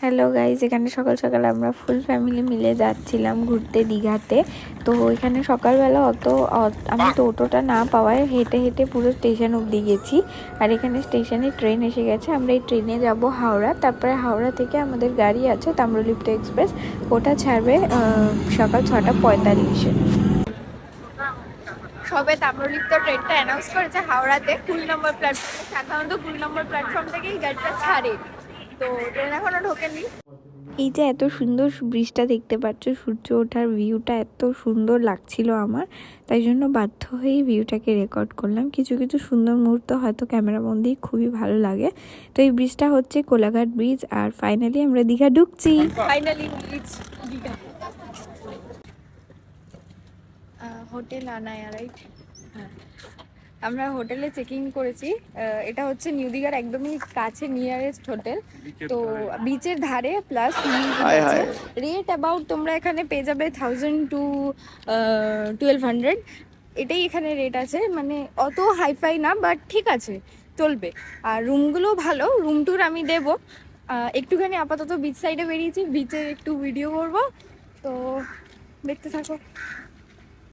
Hello guys, এখানে সকাল সকাল আমরা ফুল ফ্যামিলি মিলে যাচ্ছিলাম ঘুরতে দীঘাতে। তো এখানে সকালবেলা আমি টোটোটা না পাওয়ায় হেঁটে হেঁটে পুরো স্টেশন অবধি গেছি। আর এখানে স্টেশনে ট্রেন এসে গেছে, আমরা এই ট্রেনে যাব হাওড়া। তারপরে হাওড়া থেকে আমাদের গাড়ি আছে তাম্রলিপ্ত এক্সপ্রেস, ওটা ছাড়বে সকাল 6:45-এ। সবে তাম্রলিপ্ত ট্রেনটা অ্যানাউন্স করেছে হাওড়াতে 20 নম্বর প্ল্যাটফর্মে। সাধারণত 20 নম্বর প্ল্যাটফর্ম থেকেই গাড়িটা ছাড়ে, তো ট্রেন এখনো ঢোকেনি। এই যে এত সুন্দর ব্রিজটা দেখতে পাচ্ছ, সূর্য ওঠার ভিউটা এত সুন্দর লাগছিল আমার, তাই জন্য বাধ্য হয়েই ভিউটাকে রেকর্ড করলাম। কিছু কিছু সুন্দর মুহূর্ত হয়তো ক্যামেরা বন্দি খুবই ভালো লাগে। তো এই ব্রিজটা হচ্ছে কোলাঘাট ব্রিজ, আর ফাইনালি আমরা দীঘা ঢুকছি। Finally Digha hotel Anaya, right? হ্যাঁ, আমরা হোটেলে চেকিং করেছি। এটা হচ্ছে নিউ দীঘার একদমই কাছে নিয়ারেস্ট হোটেল, তো বিচের ধারে প্লাস রেট অ্যাবাউট তোমরা এখানে পেয়ে যাবে 1000 to 1200। এটাই এখানে রেট আছে, মানে অত হাইফাই না, বাট ঠিক আছে, চলবে। আর রুমগুলো ভালো, রুম ট্যুর আমি দেবো। একটুখানি আপাতত বিচ সাইডে বেরিয়েছি, বিচের একটু ভিডিও করবো, তো দেখতে থাকো।